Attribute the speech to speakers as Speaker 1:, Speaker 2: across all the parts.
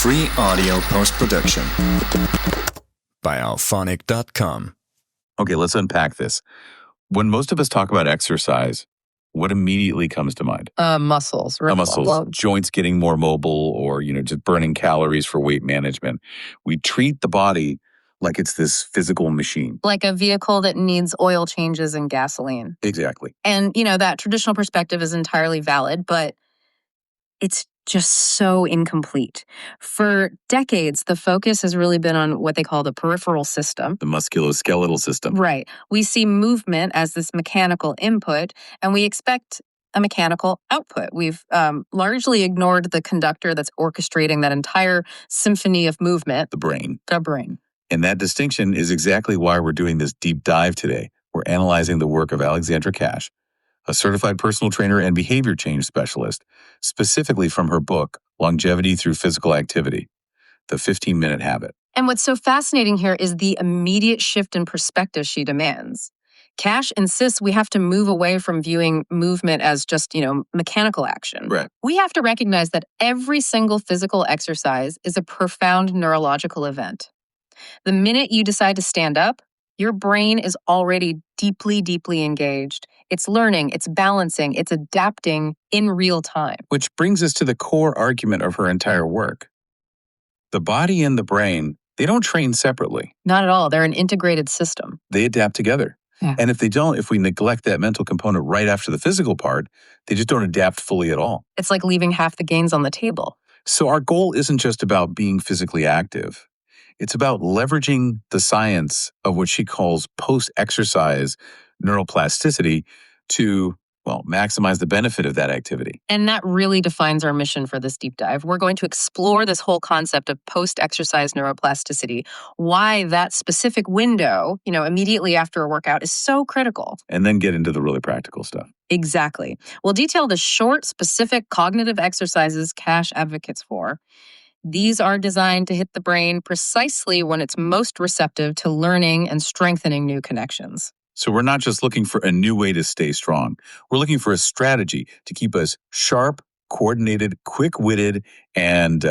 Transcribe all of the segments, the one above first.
Speaker 1: Free audio post-production by alphonic.com.
Speaker 2: Okay, let's unpack this. When most of us talk about exercise, what immediately comes to mind?
Speaker 3: Muscles.
Speaker 2: Muscles, joints getting more mobile, or just burning calories for weight management. We treat the body like it's this physical machine.
Speaker 3: Like a vehicle that needs oil changes and gasoline.
Speaker 2: Exactly.
Speaker 3: And, that traditional perspective is entirely valid, but it's just so incomplete. For decades, the focus has really been on what they call the peripheral system.
Speaker 2: The musculoskeletal system.
Speaker 3: Right. We see movement as this mechanical input, and we expect a mechanical output. We've largely ignored the conductor that's orchestrating that entire symphony of movement.
Speaker 2: The brain.
Speaker 3: The brain.
Speaker 2: And that distinction is exactly why we're doing this deep dive today. We're analyzing the work of Alexandra Kash, a certified personal trainer and behavior change specialist, specifically from her book, Longevity Through Physical Activity, the 15-minute habit.
Speaker 3: And what's so fascinating here is the immediate shift in perspective she demands. Kash insists we have to move away from viewing movement as just, mechanical action.
Speaker 2: Right.
Speaker 3: We have to recognize that every single physical exercise is a profound neurological event. The minute you decide to stand up, your brain is already deeply, deeply engaged. It's learning, it's balancing, it's adapting in real time.
Speaker 2: Which brings us to the core argument of her entire work. The body and the brain, they don't train separately.
Speaker 3: Not at all. They're an integrated system.
Speaker 2: They adapt together.
Speaker 3: Yeah.
Speaker 2: And if we neglect that mental component right after the physical part, they just don't adapt fully at all.
Speaker 3: It's like leaving half the gains on the table.
Speaker 2: So our goal isn't just about being physically active. It's about leveraging the science of what she calls post-exercise neuroplasticity to, maximize the benefit of that activity.
Speaker 3: And that really defines our mission for this deep dive. We're going to explore this whole concept of post-exercise neuroplasticity, why that specific window, immediately after a workout is so critical.
Speaker 2: And then get into the really practical stuff.
Speaker 3: Exactly. We'll detail the short, specific cognitive exercises Kash advocates for. These are designed to hit the brain precisely when it's most receptive to learning and strengthening new connections.
Speaker 2: So we're not just looking for a new way to stay strong. We're looking for a strategy to keep us sharp, coordinated, quick-witted, and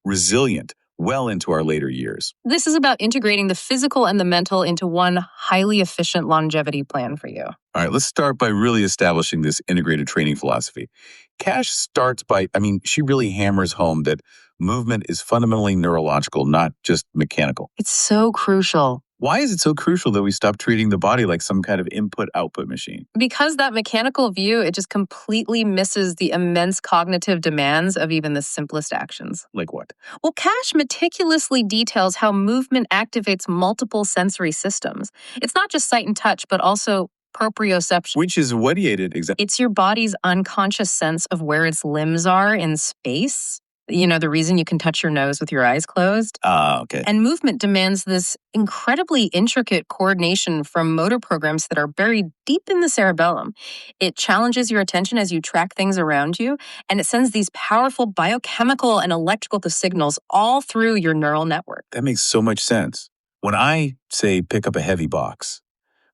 Speaker 2: resilient well into our later years.
Speaker 3: This is about integrating the physical and the mental into one highly efficient longevity plan for you.
Speaker 2: All right, let's start by really establishing this integrated training philosophy. Kash starts by, she really hammers home that movement is fundamentally neurological, not just mechanical.
Speaker 3: It's so crucial.
Speaker 2: Why is it so crucial that we stop treating the body like some kind of input-output machine?
Speaker 3: Because that mechanical view, it just completely misses the immense cognitive demands of even the simplest actions.
Speaker 2: Like what?
Speaker 3: Well, Kash meticulously details how movement activates multiple sensory systems. It's not just sight and touch, but also proprioception.
Speaker 2: Which is what he aided exactly.
Speaker 3: It's your body's unconscious sense of where its limbs are in space. The reason you can touch your nose with your eyes closed.
Speaker 2: Okay.
Speaker 3: And movement demands this incredibly intricate coordination from motor programs that are buried deep in the cerebellum. It challenges your attention as you track things around you, and it sends these powerful biochemical and electrical signals all through your neural network.
Speaker 2: That makes so much sense. When I say pick up a heavy box,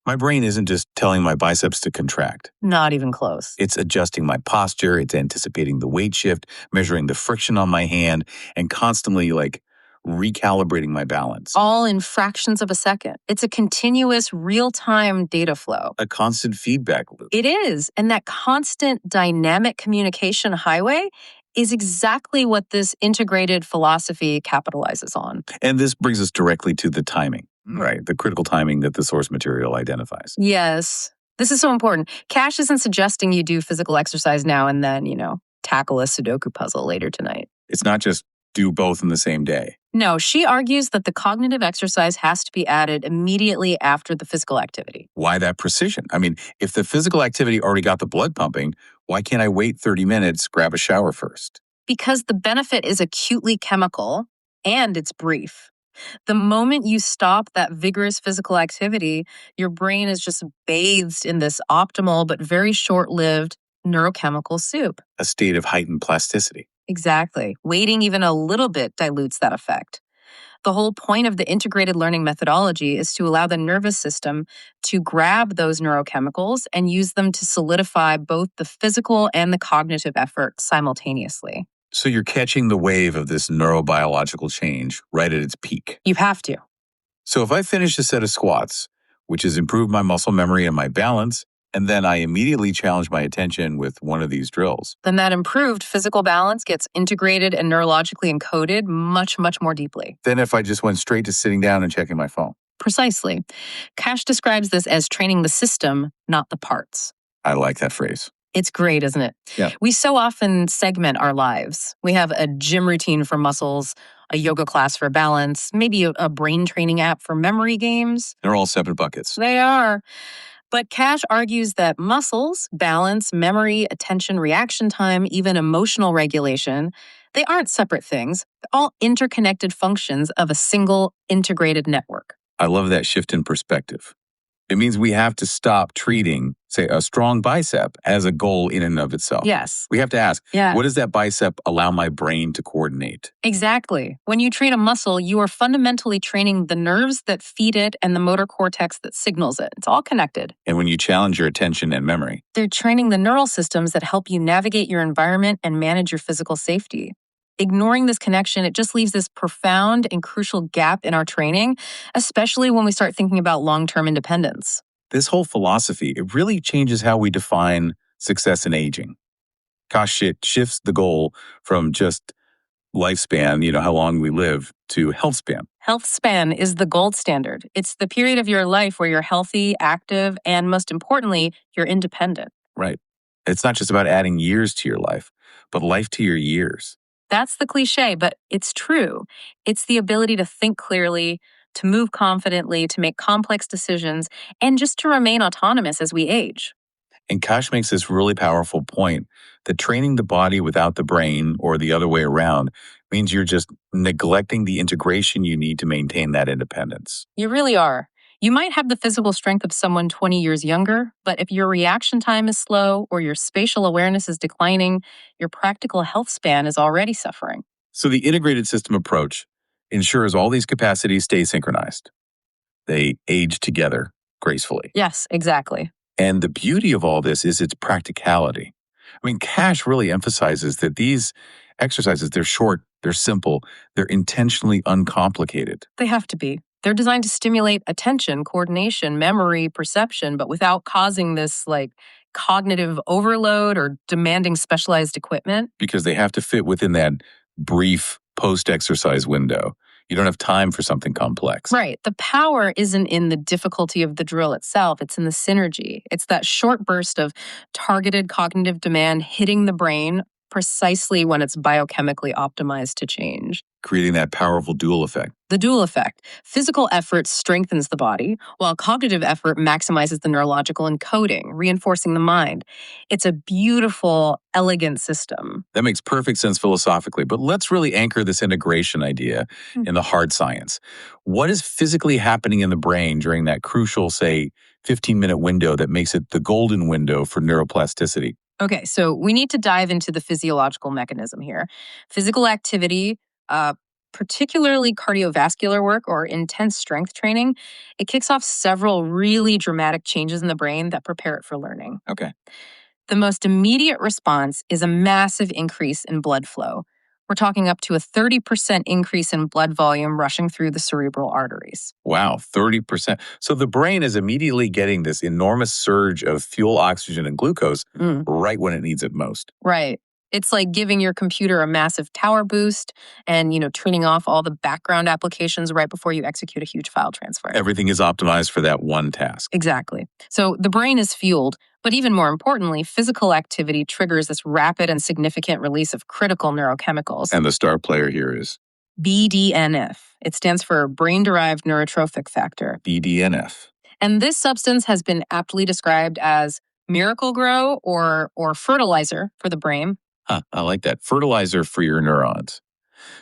Speaker 2: my brain isn't just telling my biceps to contract.
Speaker 3: Not even close.
Speaker 2: It's adjusting my posture, it's anticipating the weight shift, measuring the friction on my hand, and constantly recalibrating my balance.
Speaker 3: All in fractions of a second. It's a continuous real-time data flow.
Speaker 2: A constant feedback loop.
Speaker 3: It is. And that constant dynamic communication highway is exactly what this integrated philosophy capitalizes on.
Speaker 2: And this brings us directly to the timing. Right, the critical timing that the source material identifies.
Speaker 3: Yes. This is so important. Kash isn't suggesting you do physical exercise now and then, tackle a Sudoku puzzle later tonight.
Speaker 2: It's not just do both in the same day.
Speaker 3: No, she argues that the cognitive exercise has to be added immediately after the physical activity.
Speaker 2: Why that precision? If the physical activity already got the blood pumping, why can't I wait 30 minutes, grab a shower first?
Speaker 3: Because the benefit is acutely chemical and it's brief. The moment you stop that vigorous physical activity, your brain is just bathed in this optimal but very short-lived neurochemical soup.
Speaker 2: A state of heightened plasticity.
Speaker 3: Exactly. Waiting even a little bit dilutes that effect. The whole point of the integrated learning methodology is to allow the nervous system to grab those neurochemicals and use them to solidify both the physical and the cognitive effort simultaneously.
Speaker 2: So you're catching the wave of this neurobiological change right at its peak.
Speaker 3: You have to.
Speaker 2: So if I finish a set of squats, which has improved my muscle memory and my balance, and then I immediately challenge my attention with one of these drills,
Speaker 3: Then that improved physical balance gets integrated and neurologically encoded much, much more deeply.
Speaker 2: then if I just went straight to sitting down and checking my phone.
Speaker 3: Precisely. Kash describes this as training the system, not the parts.
Speaker 2: I like that phrase.
Speaker 3: It's great, isn't it?
Speaker 2: Yeah.
Speaker 3: We so often segment our lives. We have a gym routine for muscles, a yoga class for balance, maybe a brain training app for memory games.
Speaker 2: They're all separate buckets.
Speaker 3: They are. But Kash argues that muscles, balance, memory, attention, reaction time, even emotional regulation, they aren't separate things. They're all interconnected functions of a single integrated network.
Speaker 2: I love that shift in perspective. It means we have to stop treating, say, a strong bicep as a goal in and of itself.
Speaker 3: Yes.
Speaker 2: We have to ask,
Speaker 3: Yeah.
Speaker 2: what does that bicep allow my brain to coordinate?
Speaker 3: Exactly. When you train a muscle, you are fundamentally training the nerves that feed it and the motor cortex that signals it. It's all connected.
Speaker 2: And when you challenge your attention and memory,
Speaker 3: They're training the neural systems that help you navigate your environment and manage your physical safety. Ignoring this connection, it just leaves this profound and crucial gap in our training, especially when we start thinking about long-term independence.
Speaker 2: this whole philosophy, it really changes how we define success in aging. Kash, it shifts the goal from just lifespan, how long we live, to health span.
Speaker 3: Health span is the gold standard. It's the period of your life where you're healthy, active, and most importantly, you're independent.
Speaker 2: Right. It's not just about adding years to your life, but life to your years.
Speaker 3: That's the cliche, but it's true. It's the ability to think clearly, to move confidently, to make complex decisions, and just to remain autonomous as we age.
Speaker 2: And Kash makes this really powerful point that training the body without the brain, or the other way around, means you're just neglecting the integration you need to maintain that independence.
Speaker 3: You really are. You might have the physical strength of someone 20 years younger, but if your reaction time is slow or your spatial awareness is declining, your practical health span is already suffering.
Speaker 2: So the integrated system approach ensures all these capacities stay synchronized. They age together gracefully.
Speaker 3: Yes, exactly.
Speaker 2: And the beauty of all this is its practicality. I mean, Kash really emphasizes that these exercises, they're short, they're simple, they're intentionally uncomplicated.
Speaker 3: They have to be. They're designed to stimulate attention, coordination, memory, perception, but without causing this cognitive overload or demanding specialized equipment.
Speaker 2: Because they have to fit within that brief post-exercise window. You don't have time for something complex.
Speaker 3: Right. The power isn't in the difficulty of the drill itself. It's in the synergy. It's that short burst of targeted cognitive demand hitting the brain precisely when it's biochemically optimized to change.
Speaker 2: Creating that powerful dual effect.
Speaker 3: The dual effect. Physical effort strengthens the body, while cognitive effort maximizes the neurological encoding, reinforcing the mind. It's a beautiful, elegant system.
Speaker 2: That makes perfect sense philosophically, but let's really anchor this integration idea in the hard science. What is physically happening in the brain during that crucial, say, 15-minute window that makes it the golden window for neuroplasticity?
Speaker 3: Okay, so we need to dive into the physiological mechanism here. Physical activity, particularly cardiovascular work or intense strength training, it kicks off several really dramatic changes in the brain that prepare it for learning.
Speaker 2: Okay.
Speaker 3: The most immediate response is a massive increase in blood flow. We're talking up to a 30% increase in blood volume rushing through the cerebral arteries.
Speaker 2: Wow, 30%. So the brain is immediately getting this enormous surge of fuel, oxygen, and glucose right when it needs it most.
Speaker 3: Right. It's like giving your computer a massive power boost and, turning off all the background applications right before you execute a huge file transfer.
Speaker 2: Everything is optimized for that one task.
Speaker 3: Exactly. So the brain is fueled, but even more importantly, physical activity triggers this rapid and significant release of critical neurochemicals.
Speaker 2: And the star player here is?
Speaker 3: BDNF. It stands for brain-derived neurotrophic factor.
Speaker 2: BDNF.
Speaker 3: And this substance has been aptly described as miracle grow or fertilizer for the brain.
Speaker 2: I like that. Fertilizer for your neurons.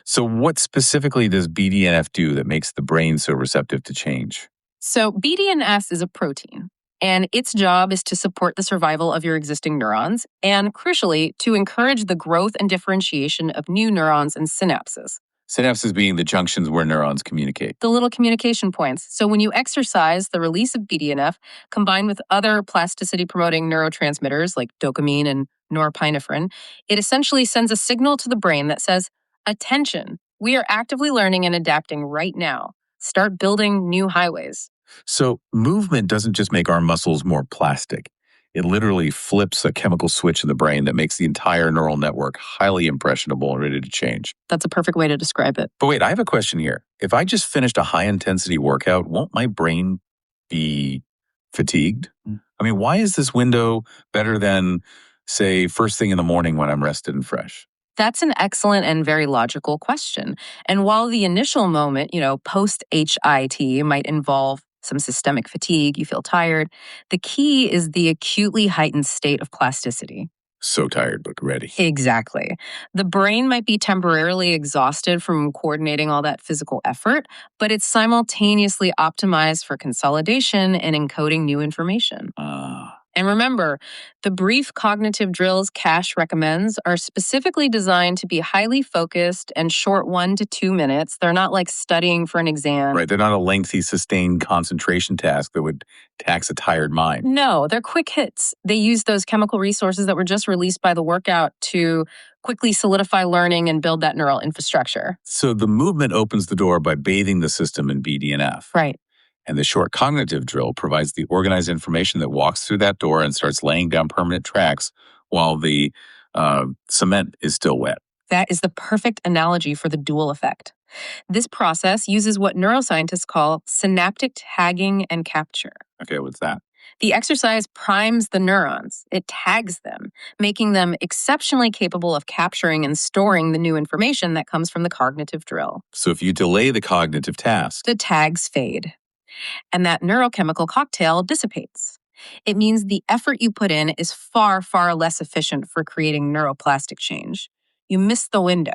Speaker 2: So what specifically does BDNF do that makes the brain so receptive to change?
Speaker 3: So BDNF is a protein, and its job is to support the survival of your existing neurons and, crucially, to encourage the growth and differentiation of new neurons and synapses.
Speaker 2: Synapses being the junctions where neurons communicate.
Speaker 3: The little communication points. So when you exercise, the release of BDNF combined with other plasticity promoting neurotransmitters like dopamine and norepinephrine, it essentially sends a signal to the brain that says, attention, we are actively learning and adapting right now. Start building new highways.
Speaker 2: So movement doesn't just make our muscles more plastic. It literally flips a chemical switch in the brain that makes the entire neural network highly impressionable and ready to change.
Speaker 3: That's a perfect way to describe it.
Speaker 2: But wait, I have a question here. If I just finished a high-intensity workout, won't my brain be fatigued? I mean, why is this window better than, say, first thing in the morning when I'm rested and fresh?
Speaker 3: That's an excellent and very logical question. And while the initial moment, post HIT might involve some systemic fatigue, you feel tired, the key is the acutely heightened state of plasticity.
Speaker 2: So tired, but ready.
Speaker 3: Exactly. The brain might be temporarily exhausted from coordinating all that physical effort, but it's simultaneously optimized for consolidation and encoding new information. And remember, the brief cognitive drills Kash recommends are specifically designed to be highly focused and short 1 to 2 minutes. They're not like studying for an exam.
Speaker 2: Right, they're not a lengthy, sustained concentration task that would tax a tired mind.
Speaker 3: No, they're quick hits. They use those chemical resources that were just released by the workout to quickly solidify learning and build that neural infrastructure.
Speaker 2: So the movement opens the door by bathing the system in BDNF.
Speaker 3: Right.
Speaker 2: And the short cognitive drill provides the organized information that walks through that door and starts laying down permanent tracks while the cement is still wet.
Speaker 3: That is the perfect analogy for the dual effect. This process uses what neuroscientists call synaptic tagging and capture.
Speaker 2: Okay, what's that?
Speaker 3: The exercise primes the neurons. It tags them, making them exceptionally capable of capturing and storing the new information that comes from the cognitive drill.
Speaker 2: So if you delay the cognitive task,
Speaker 3: the tags fade, and that neurochemical cocktail dissipates. It means the effort you put in is far, far less efficient for creating neuroplastic change. You miss the window.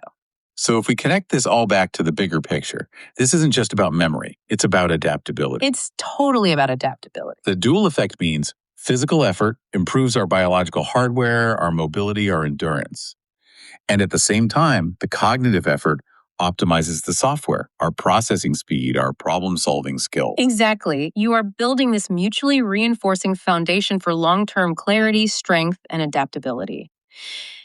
Speaker 2: So if we connect this all back to the bigger picture, this isn't just about memory. It's about adaptability.
Speaker 3: It's totally about adaptability.
Speaker 2: The dual effect means physical effort improves our biological hardware, our mobility, our endurance. And at the same time, the cognitive effort optimizes the software, our processing speed, our problem-solving skills.
Speaker 3: Exactly. You are building this mutually reinforcing foundation for long-term clarity, strength, and adaptability.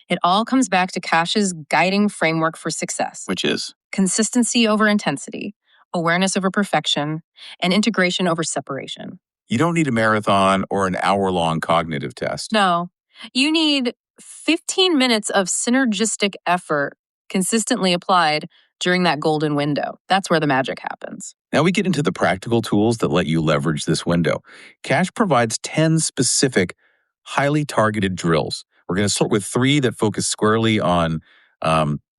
Speaker 3: It all comes back to Kash's guiding framework for success,
Speaker 2: Which is
Speaker 3: consistency over intensity, awareness over perfection, and integration over separation.
Speaker 2: You don't need a marathon or an hour-long cognitive test.
Speaker 3: No, you need 15 minutes of synergistic effort consistently applied during that golden window. That's where the magic happens.
Speaker 2: Now we get into the practical tools that let you leverage this window. Kash provides 10 specific, highly targeted drills. We're going to start with 3 that focus squarely on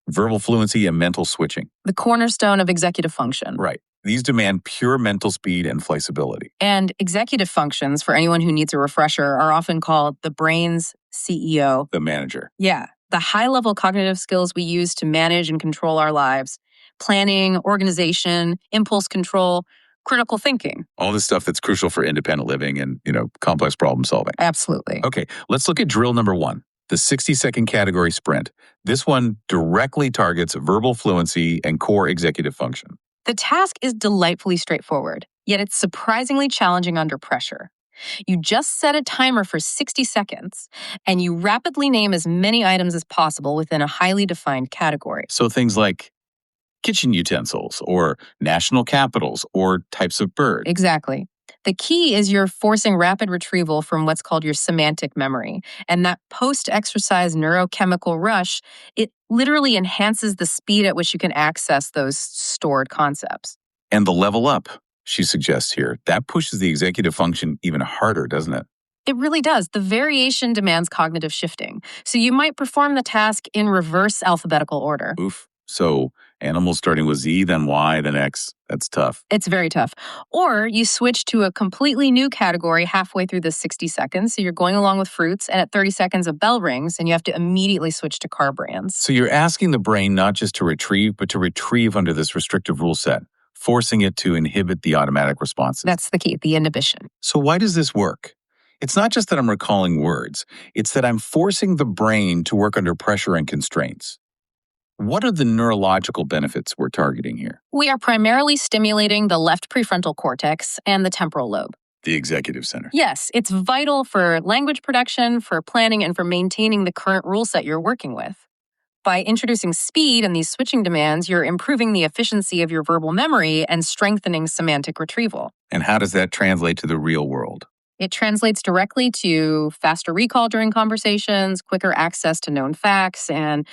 Speaker 2: verbal fluency and mental switching.
Speaker 3: The cornerstone of executive function.
Speaker 2: Right. These demand pure mental speed and flexibility.
Speaker 3: And executive functions, for anyone who needs a refresher, are often called the brain's CEO.
Speaker 2: The manager.
Speaker 3: Yeah. The high-level cognitive skills we use to manage and control our lives. Planning, organization, impulse control, critical thinking.
Speaker 2: All this stuff that's crucial for independent living and, complex problem solving.
Speaker 3: Absolutely.
Speaker 2: Okay, let's look at drill number 1, the 60-second category sprint. This one directly targets verbal fluency and core executive function.
Speaker 3: The task is delightfully straightforward, yet it's surprisingly challenging under pressure. You just set a timer for 60 seconds, and you rapidly name as many items as possible within a highly defined category.
Speaker 2: So things like kitchen utensils or national capitals or types of bird.
Speaker 3: Exactly. The key is you're forcing rapid retrieval from what's called your semantic memory. And that post-exercise neurochemical rush, it literally enhances the speed at which you can access those stored concepts.
Speaker 2: And the level up, she suggests here, that pushes the executive function even harder, doesn't it?
Speaker 3: It really does. The variation demands cognitive shifting. So you might perform the task in reverse alphabetical order.
Speaker 2: Oof. So animals starting with Z, then Y, then X. That's tough.
Speaker 3: It's very tough. Or you switch to a completely new category halfway through the 60 seconds. So you're going along with fruits, and at 30 seconds, a bell rings, and you have to immediately switch to car brands.
Speaker 2: So you're asking the brain not just to retrieve, but to retrieve under this restrictive rule set, forcing it to inhibit the automatic responses.
Speaker 3: That's the key, the inhibition.
Speaker 2: So why does this work? It's not just that I'm recalling words. It's that I'm forcing the brain to work under pressure and constraints. What are the neurological benefits we're targeting here?
Speaker 3: We are primarily stimulating the left prefrontal cortex and the temporal lobe.
Speaker 2: The executive center.
Speaker 3: Yes, it's vital for language production, for planning, and for maintaining the current rule set you're working with. By introducing speed and these switching demands, you're improving the efficiency of your verbal memory and strengthening semantic retrieval.
Speaker 2: And how does that translate to the real world?
Speaker 3: It translates directly to faster recall during conversations, quicker access to known facts, and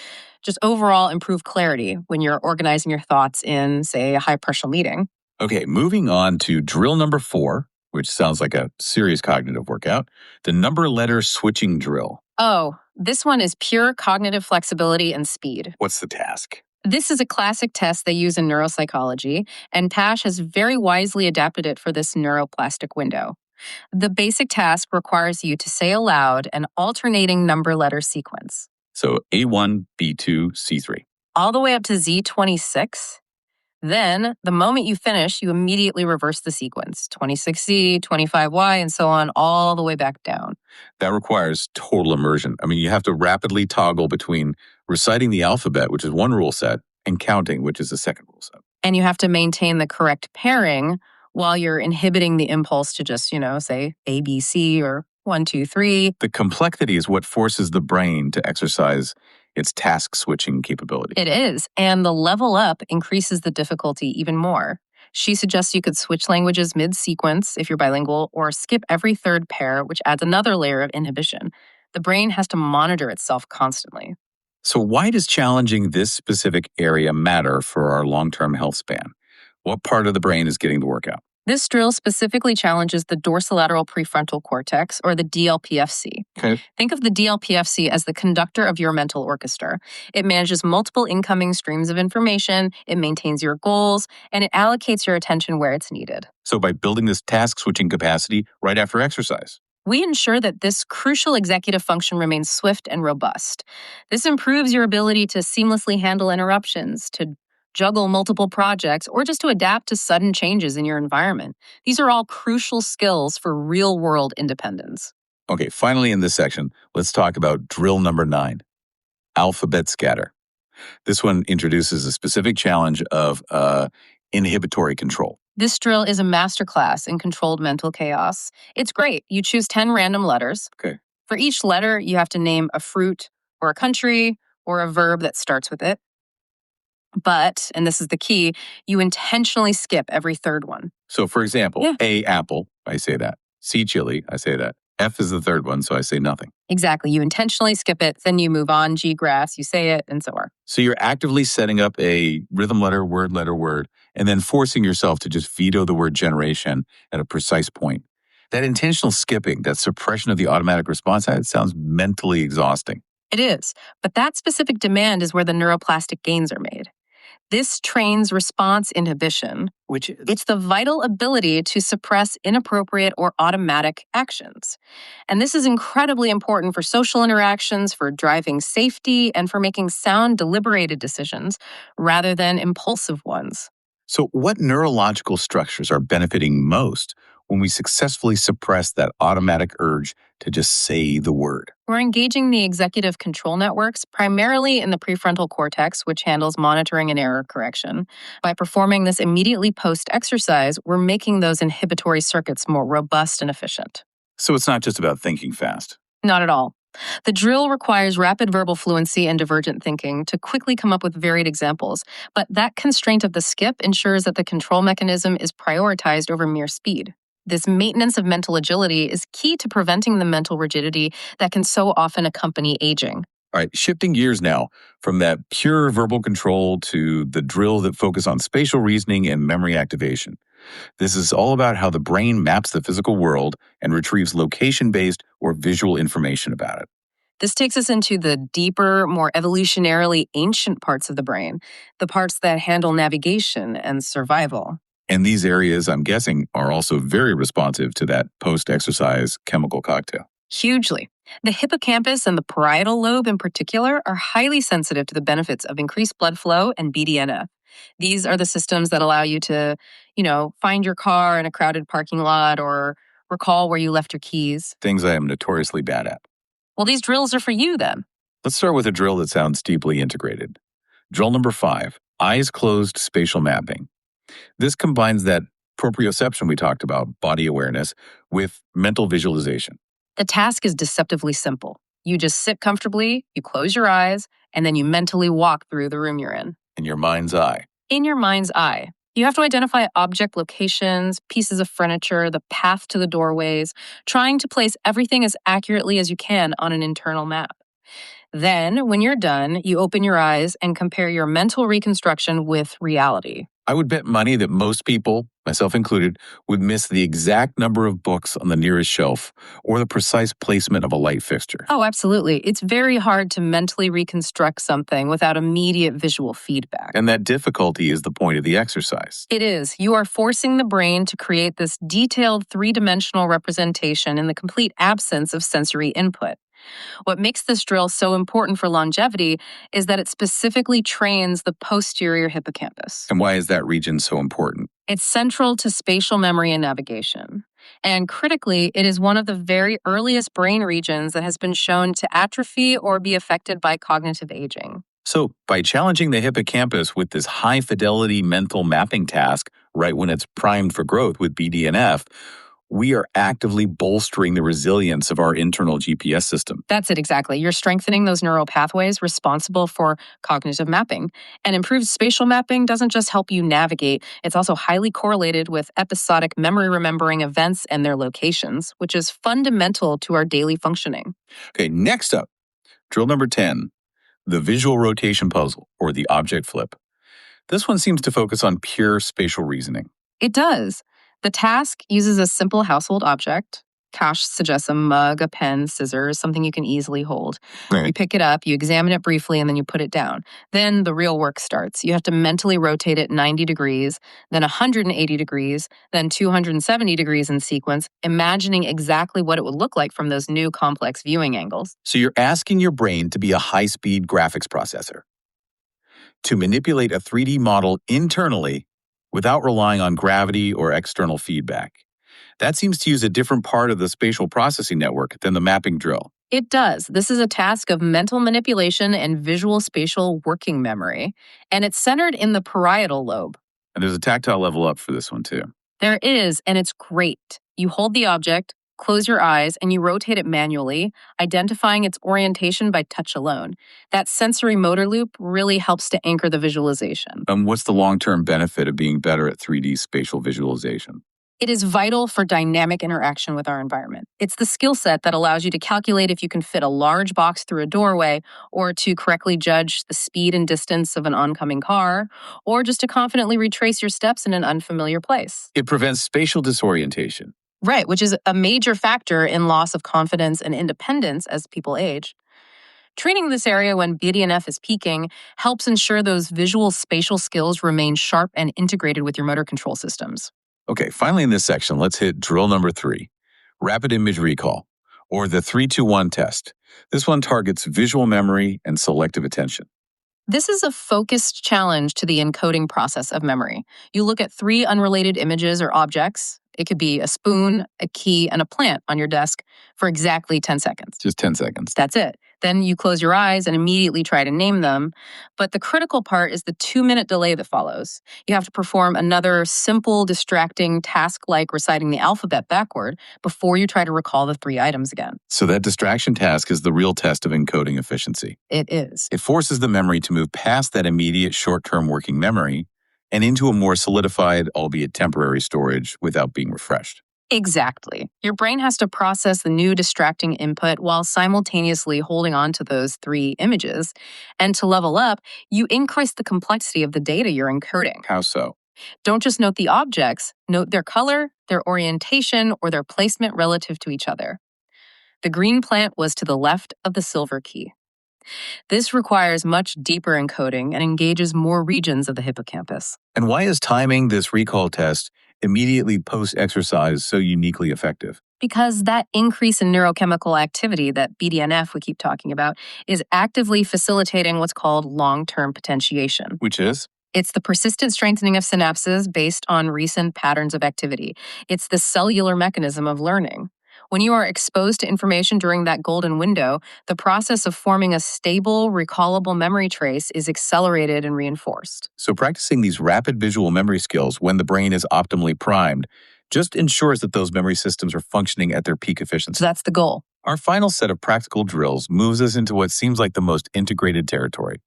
Speaker 3: just overall improved clarity when you're organizing your thoughts in, say, a high-pressure meeting.
Speaker 2: Okay, moving on to drill number 4, which sounds like a serious cognitive workout, the number-letter switching drill.
Speaker 3: Oh, this one is pure cognitive flexibility and speed.
Speaker 2: What's the task?
Speaker 3: This is a classic test they use in neuropsychology, and Kash has very wisely adapted it for this neuroplastic window. The basic task requires you to say aloud an alternating number-letter sequence.
Speaker 2: So A1, B2, C3.
Speaker 3: All the way up to Z26. Then, the moment you finish, you immediately reverse the sequence, 26Z, 25Y, and so on, all the way back down.
Speaker 2: That requires total immersion. I mean, you have to rapidly toggle between reciting the alphabet, which is one rule set, and counting, which is a second rule set.
Speaker 3: And you have to maintain the correct pairing while you're inhibiting the impulse to just, say A, B, C, or 1, 2, 3.
Speaker 2: The complexity is what forces the brain to exercise its task switching capability.
Speaker 3: It is. And the level up increases the difficulty even more. She suggests you could switch languages mid-sequence if you're bilingual, or skip every third pair, which adds another layer of inhibition. The brain has to monitor itself constantly.
Speaker 2: So why does challenging this specific area matter for our long-term health span? What part of the brain is getting the workout?
Speaker 3: This drill specifically challenges the dorsolateral prefrontal cortex, or the DLPFC.
Speaker 2: Okay.
Speaker 3: Think of the DLPFC as the conductor of your mental orchestra. It manages multiple incoming streams of information, it maintains your goals, and it allocates your attention where it's needed.
Speaker 2: So by building this task switching capacity right after exercise,
Speaker 3: we ensure that this crucial executive function remains swift and robust. This improves your ability to seamlessly handle interruptions, to juggle multiple projects, or just to adapt to sudden changes in your environment. These are all crucial skills for real-world independence.
Speaker 2: Okay, finally in this section, let's talk about drill number 9, alphabet scatter. This one introduces a specific challenge of inhibitory control.
Speaker 3: This drill is a masterclass in controlled mental chaos. It's great. You choose 10 random letters.
Speaker 2: Okay.
Speaker 3: For each letter, you have to name a fruit or a country or a verb that starts with it. But, and this is the key, you intentionally skip every third one.
Speaker 2: So for example, A, apple, I say that. C, chili, I say that. F is the third one, so I say nothing.
Speaker 3: Exactly. You intentionally skip it, then you move on. G, grass, you say it, and so on.
Speaker 2: So you're actively setting up a rhythm letter, word, and then forcing yourself to just veto the word generation at a precise point. That intentional skipping, that suppression of the automatic response, that sounds mentally exhausting.
Speaker 3: It is. But that specific demand is where the neuroplastic gains are made. This trains response inhibition, which it's the vital ability to suppress inappropriate or automatic actions. And this is incredibly important for social interactions, for driving safety, and for making sound, deliberated decisions rather than impulsive ones.
Speaker 2: So what neurological structures are benefiting most when we successfully suppress that automatic urge to just say the word?
Speaker 3: We're engaging the executive control networks, primarily in the prefrontal cortex, which handles monitoring and error correction. By performing this immediately post-exercise, we're making those inhibitory circuits more robust and efficient.
Speaker 2: So it's not just about thinking fast.
Speaker 3: Not at all. The drill requires rapid verbal fluency and divergent thinking to quickly come up with varied examples, but that constraint of the skip ensures that the control mechanism is prioritized over mere speed. This maintenance of mental agility is key to preventing the mental rigidity that can so often accompany aging.
Speaker 2: All right, shifting gears now from that pure verbal control to the drill that focus on spatial reasoning and memory activation. This is all about how the brain maps the physical world and retrieves location-based or visual information about it.
Speaker 3: This takes us into the deeper, more evolutionarily ancient parts of the brain, the parts that handle navigation and survival.
Speaker 2: And these areas, I'm guessing, are also very responsive to that post-exercise chemical cocktail.
Speaker 3: Hugely. The hippocampus and the parietal lobe in particular are highly sensitive to the benefits of increased blood flow and BDNF. These are the systems that allow you to, find your car in a crowded parking lot or recall where you left your keys.
Speaker 2: Things I am notoriously bad at.
Speaker 3: Well, these drills are for you then.
Speaker 2: Let's start with a drill that sounds deeply integrated. Drill number 5, eyes closed spatial mapping. This combines that proprioception we talked about, body awareness, with mental visualization.
Speaker 3: The task is deceptively simple. You just sit comfortably, you close your eyes, and then you mentally walk through the room you're in.
Speaker 2: In your mind's eye.
Speaker 3: In your mind's eye. You have to identify object locations, pieces of furniture, the path to the doorways, trying to place everything as accurately as you can on an internal map. Then, when you're done, you open your eyes and compare your mental reconstruction with reality.
Speaker 2: I would bet money that most people, myself included, would miss the exact number of books on the nearest shelf or the precise placement of a light fixture.
Speaker 3: Oh, absolutely. It's very hard to mentally reconstruct something without immediate visual feedback.
Speaker 2: And that difficulty is the point of the exercise.
Speaker 3: It is. You are forcing the brain to create this detailed three-dimensional representation in the complete absence of sensory input. What makes this drill so important for longevity is that it specifically trains the posterior hippocampus.
Speaker 2: And why is that region so important?
Speaker 3: It's central to spatial memory and navigation. And critically, it is one of the very earliest brain regions that has been shown to atrophy or be affected by cognitive aging.
Speaker 2: So, by challenging the hippocampus with this high-fidelity mental mapping task right when it's primed for growth with BDNF, we are actively bolstering the resilience of our internal GPS system.
Speaker 3: That's it, exactly. You're strengthening those neural pathways responsible for cognitive mapping. And improved spatial mapping doesn't just help you navigate, it's also highly correlated with episodic memory remembering events and their locations, which is fundamental to our daily functioning.
Speaker 2: Okay, next up, drill number 10, the visual rotation puzzle, or the object flip. This one seems to focus on pure spatial reasoning.
Speaker 3: It does. The task uses a simple household object. Kash suggests a mug, a pen, scissors, something you can easily hold.
Speaker 2: Right.
Speaker 3: You pick it up, you examine it briefly, and then you put it down. Then the real work starts. You have to mentally rotate it 90 degrees, then 180 degrees, then 270 degrees in sequence, imagining exactly what it would look like from those new complex viewing angles.
Speaker 2: So you're asking your brain to be a high-speed graphics processor, to manipulate a 3D model internally without relying on gravity or external feedback. That seems to use a different part of the spatial processing network than the mapping drill.
Speaker 3: It does. This is a task of mental manipulation and visual spatial working memory, and it's centered in the parietal lobe.
Speaker 2: And there's a tactile level up for this one too.
Speaker 3: There is, and it's great. You hold the object, close your eyes, and you rotate it manually, identifying its orientation by touch alone. That sensory motor loop really helps to anchor the visualization.
Speaker 2: What's the long-term benefit of being better at 3D spatial visualization?
Speaker 3: It is vital for dynamic interaction with our environment. It's the skill set that allows you to calculate if you can fit a large box through a doorway, or to correctly judge the speed and distance of an oncoming car, or just to confidently retrace your steps in an unfamiliar place.
Speaker 2: It prevents spatial disorientation.
Speaker 3: Right, which is a major factor in loss of confidence and independence as people age. Training this area when BDNF is peaking helps ensure those visual spatial skills remain sharp and integrated with your motor control systems.
Speaker 2: Okay, finally in this section, let's hit drill number 3, rapid image recall, or the 3-2-1 test. This one targets visual memory and selective attention.
Speaker 3: This is a focused challenge to the encoding process of memory. You look at 3 unrelated images or objects. It could be a spoon, a key, and a plant on your desk for exactly 10 seconds.
Speaker 2: Just 10 seconds.
Speaker 3: That's it. Then you close your eyes and immediately try to name them. But the critical part is the 2-minute delay that follows. You have to perform another simple, distracting task like reciting the alphabet backward before you try to recall the 3 items again.
Speaker 2: So that distraction task is the real test of encoding efficiency.
Speaker 3: It is.
Speaker 2: It forces the memory to move past that immediate short-term working memory and into a more solidified, albeit temporary storage without being refreshed.
Speaker 3: Exactly. Your brain has to process the new distracting input while simultaneously holding on to those 3 images. And to level up, you increase the complexity of the data you're encoding.
Speaker 2: How so?
Speaker 3: Don't just note the objects, note their color, their orientation, or their placement relative to each other. The green plant was to the left of the silver key. This requires much deeper encoding and engages more regions of the hippocampus.
Speaker 2: And why is timing this recall test immediately post-exercise so uniquely effective?
Speaker 3: Because that increase in neurochemical activity, that BDNF we keep talking about, is actively facilitating what's called long-term potentiation.
Speaker 2: Which is?
Speaker 3: It's the persistent strengthening of synapses based on recent patterns of activity. It's the cellular mechanism of learning. When you are exposed to information during that golden window, the process of forming a stable, recallable memory trace is accelerated and reinforced.
Speaker 2: So, practicing these rapid visual memory skills when the brain is optimally primed just ensures that those memory systems are functioning at their peak efficiency.
Speaker 3: So that's the goal.
Speaker 2: Our final set of practical drills moves us into what seems like the most integrated territory: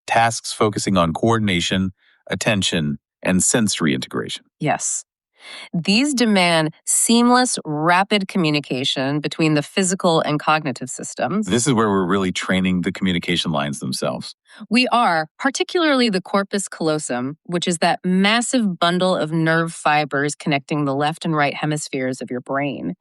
Speaker 2: tasks focusing on coordination, attention, and sensory integration.
Speaker 3: Yes. These demand seamless, rapid communication between the physical and cognitive systems.
Speaker 2: This is where we're really training the communication lines themselves.
Speaker 3: We are, particularly the corpus callosum, which is that massive bundle of nerve fibers connecting the left and right hemispheres of your brain.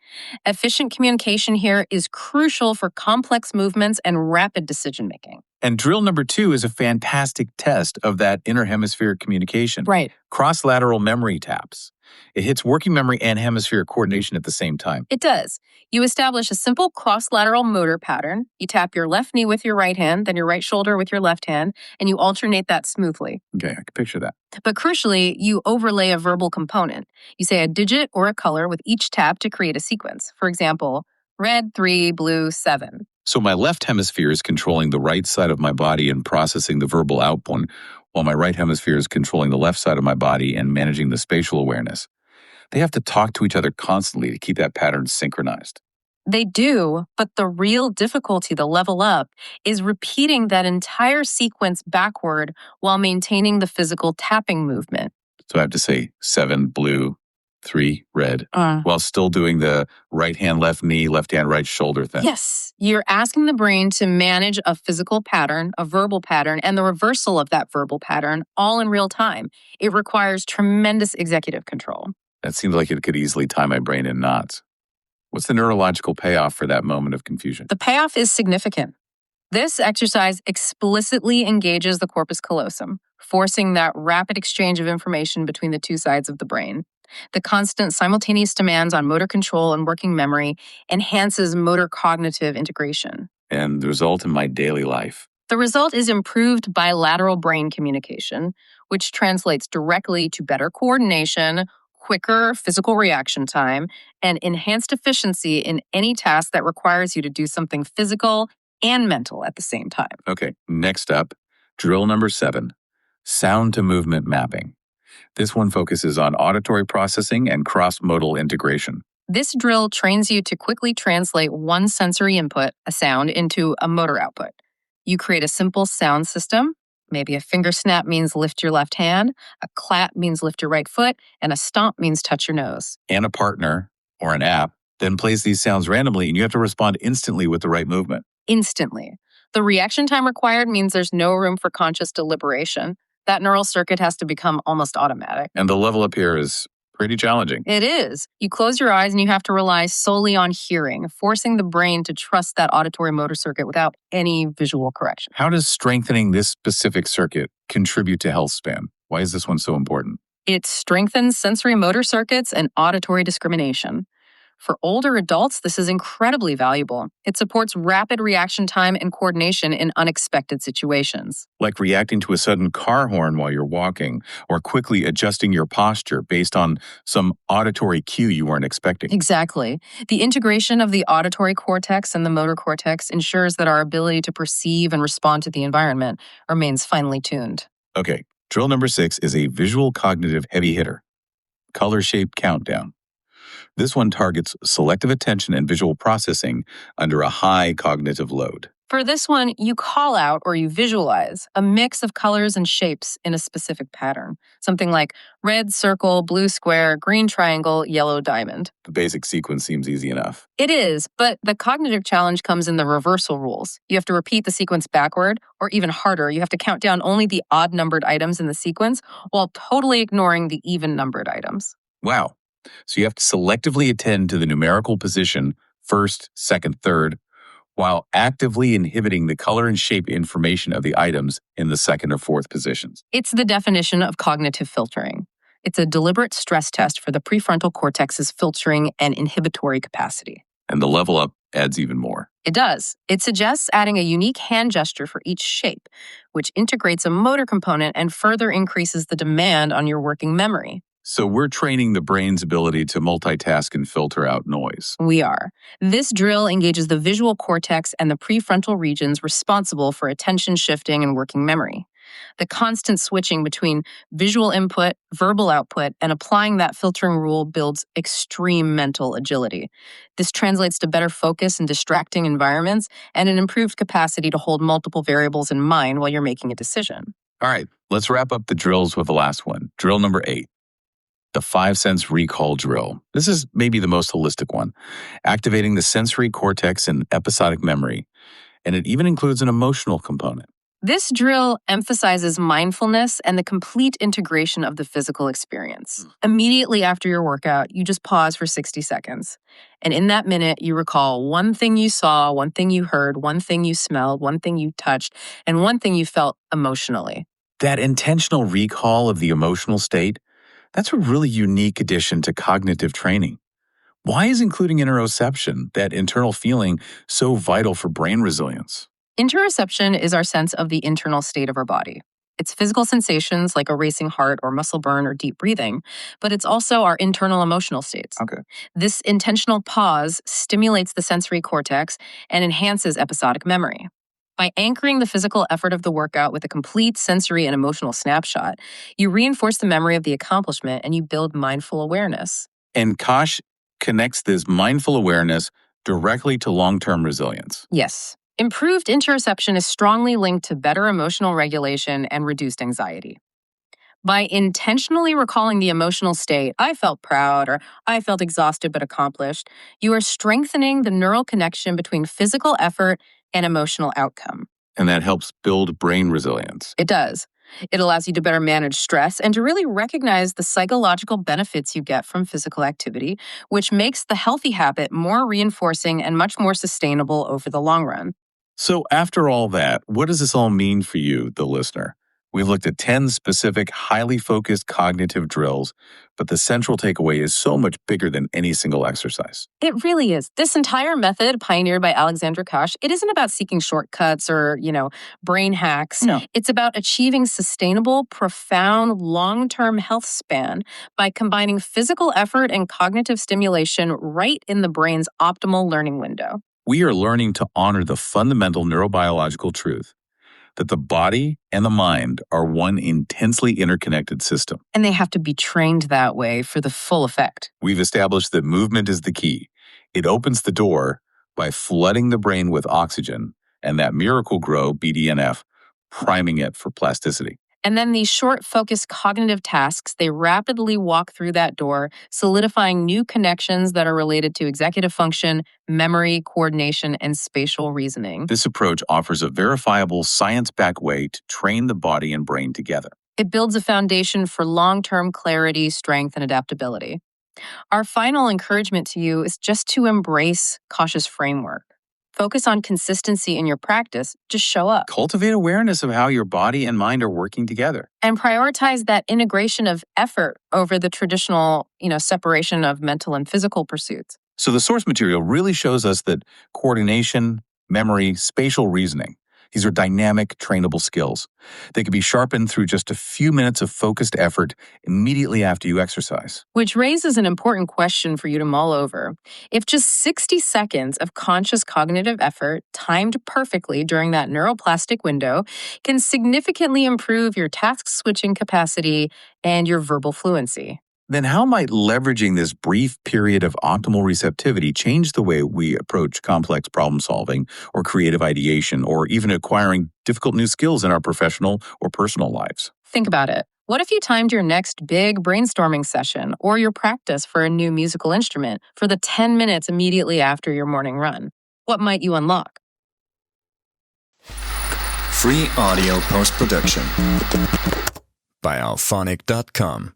Speaker 3: Efficient communication here is crucial for complex movements and rapid decision making.
Speaker 2: And drill number 2 is a fantastic test of that interhemispheric communication.
Speaker 3: Right.
Speaker 2: Cross-lateral memory taps. It hits working memory and hemispheric coordination at the same time.
Speaker 3: It does. You establish a simple cross-lateral motor pattern. You tap your left knee with your right hand, then your right shoulder with your left hand, and you alternate that smoothly.
Speaker 2: Okay, I can picture that.
Speaker 3: But crucially, you overlay a verbal component. You say a digit or a color with each tap to create a sequence. For example, red 3, blue 7.
Speaker 2: So my left hemisphere is controlling the right side of my body and processing the verbal output, while my right hemisphere is controlling the left side of my body and managing the spatial awareness. They have to talk to each other constantly to keep that pattern synchronized.
Speaker 3: They do, but the real difficulty to level up is repeating that entire sequence backward while maintaining the physical tapping movement.
Speaker 2: So I have to say 7, blue, 3, red, while still doing the right hand, left knee, left hand, right shoulder thing.
Speaker 3: Yes, you're asking the brain to manage a physical pattern, a verbal pattern, and the reversal of that verbal pattern all in real time. It requires tremendous executive control.
Speaker 2: That seems like it could easily tie my brain in knots. What's the neurological payoff for that moment of confusion?
Speaker 3: The payoff is significant. This exercise explicitly engages the corpus callosum, forcing that rapid exchange of information between the two sides of the brain. The constant simultaneous demands on motor control and working memory enhances motor cognitive integration.
Speaker 2: And the result in my daily life?
Speaker 3: The result is improved bilateral brain communication, which translates directly to better coordination, quicker physical reaction time, and enhanced efficiency in any task that requires you to do something physical and mental at the same time.
Speaker 2: Okay, next up, drill number 7, sound to movement mapping. This one focuses on auditory processing and cross-modal integration.
Speaker 3: This drill trains you to quickly translate one sensory input, a sound, into a motor output. You create a simple sound system. Maybe a finger snap means lift your left hand, a clap means lift your right foot, and a stomp means touch your nose.
Speaker 2: And a partner, or an app, then plays these sounds randomly, and you have to respond instantly with the right movement.
Speaker 3: Instantly. The reaction time required means there's no room for conscious deliberation. That neural circuit has to become almost automatic.
Speaker 2: And the level up here is pretty challenging.
Speaker 3: It is. You close your eyes and you have to rely solely on hearing, forcing the brain to trust that auditory motor circuit without any visual correction.
Speaker 2: How does strengthening this specific circuit contribute to health span? Why is this one so important?
Speaker 3: It strengthens sensory motor circuits and auditory discrimination. For older adults, this is incredibly valuable. It supports rapid reaction time and coordination in unexpected situations.
Speaker 2: Like reacting to a sudden car horn while you're walking, or quickly adjusting your posture based on some auditory cue you weren't expecting.
Speaker 3: Exactly. The integration of the auditory cortex and the motor cortex ensures that our ability to perceive and respond to the environment remains finely tuned.
Speaker 2: Okay, drill number 6 is a visual cognitive heavy hitter. Color-shaped countdown. This one targets selective attention and visual processing under a high cognitive load.
Speaker 3: For this one, you call out or you visualize a mix of colors and shapes in a specific pattern. Something like red circle, blue square, green triangle, yellow diamond.
Speaker 2: The basic sequence seems easy enough.
Speaker 3: It is, but the cognitive challenge comes in the reversal rules. You have to repeat the sequence backward, or even harder, you have to count down only the odd-numbered items in the sequence while totally ignoring the even-numbered items.
Speaker 2: Wow. So you have to selectively attend to the numerical position, first, second, third, while actively inhibiting the color and shape information of the items in the second or fourth positions.
Speaker 3: It's the definition of cognitive filtering. It's a deliberate stress test for the prefrontal cortex's filtering and inhibitory capacity.
Speaker 2: And the level up adds even more.
Speaker 3: It does. It suggests adding a unique hand gesture for each shape, which integrates a motor component and further increases the demand on your working memory.
Speaker 2: So we're training the brain's ability to multitask and filter out noise.
Speaker 3: We are. This drill engages the visual cortex and the prefrontal regions responsible for attention shifting and working memory. The constant switching between visual input, verbal output, and applying that filtering rule builds extreme mental agility. This translates to better focus in distracting environments and an improved capacity to hold multiple variables in mind while you're making a decision.
Speaker 2: All right, let's wrap up the drills with the last one. Drill number 8. The 5-sense recall drill. This is maybe the most holistic one, activating the sensory cortex and episodic memory, and it even includes an emotional component.
Speaker 3: This drill emphasizes mindfulness and the complete integration of the physical experience. Immediately after your workout, you just pause for 60 seconds. And in that minute, you recall one thing you saw, one thing you heard, one thing you smelled, one thing you touched, and one thing you felt emotionally.
Speaker 2: That intentional recall of the emotional state, that's a really unique addition to cognitive training. Why is including interoception, that internal feeling, so vital for brain resilience?
Speaker 3: Interoception is our sense of the internal state of our body. It's physical sensations like a racing heart or muscle burn or deep breathing, but it's also our internal emotional states.
Speaker 2: Okay.
Speaker 3: This intentional pause stimulates the sensory cortex and enhances episodic memory. By anchoring the physical effort of the workout with a complete sensory and emotional snapshot, you reinforce the memory of the accomplishment and you build mindful awareness.
Speaker 2: And Kash connects this mindful awareness directly to long-term resilience.
Speaker 3: Yes. Improved interoception is strongly linked to better emotional regulation and reduced anxiety. By intentionally recalling the emotional state, I felt proud or I felt exhausted but accomplished, you are strengthening the neural connection between physical effort and emotional outcome.
Speaker 2: And that helps build brain resilience.
Speaker 3: It does. It allows you to better manage stress and to really recognize the psychological benefits you get from physical activity, which makes the healthy habit more reinforcing and much more sustainable over the long run.
Speaker 2: So after all that, what does this all mean for you, the listener? We've looked at 10 specific, highly focused cognitive drills, but the central takeaway is so much bigger than any single exercise.
Speaker 3: It really is. This entire method, pioneered by Alexandra Kash, it isn't about seeking shortcuts or, brain hacks.
Speaker 2: No.
Speaker 3: It's about achieving sustainable, profound, long-term health span by combining physical effort and cognitive stimulation right in the brain's optimal learning window.
Speaker 2: We are learning to honor the fundamental neurobiological truth that the body and the mind are one intensely interconnected system.
Speaker 3: And they have to be trained that way for the full effect.
Speaker 2: We've established that movement is the key. It opens the door by flooding the brain with oxygen and that miracle grow, BDNF, priming it for plasticity.
Speaker 3: And then these short, focused cognitive tasks, they rapidly walk through that door, solidifying new connections that are related to executive function, memory, coordination, and spatial reasoning.
Speaker 2: This approach offers a verifiable, science-backed way to train the body and brain together.
Speaker 3: It builds a foundation for long-term clarity, strength, and adaptability. Our final encouragement to you is just to embrace Kash's framework. Focus on consistency in your practice. Just show up.
Speaker 2: Cultivate awareness of how your body and mind are working together.
Speaker 3: And prioritize that integration of effort over the traditional, separation of mental and physical pursuits.
Speaker 2: So the source material really shows us that coordination, memory, spatial reasoning, these are dynamic, trainable skills. They can be sharpened through just a few minutes of focused effort immediately after you exercise.
Speaker 3: Which raises an important question for you to mull over. If just 60 seconds of conscious cognitive effort, timed perfectly during that neuroplastic window, can significantly improve your task switching capacity and your verbal fluency,
Speaker 2: then how might leveraging this brief period of optimal receptivity change the way we approach complex problem solving or creative ideation or even acquiring difficult new skills in our professional or personal lives?
Speaker 3: Think about it. What if you timed your next big brainstorming session or your practice for a new musical instrument for the 10 minutes immediately after your morning run? What might you unlock?
Speaker 1: Free audio post-production by alphonic.com.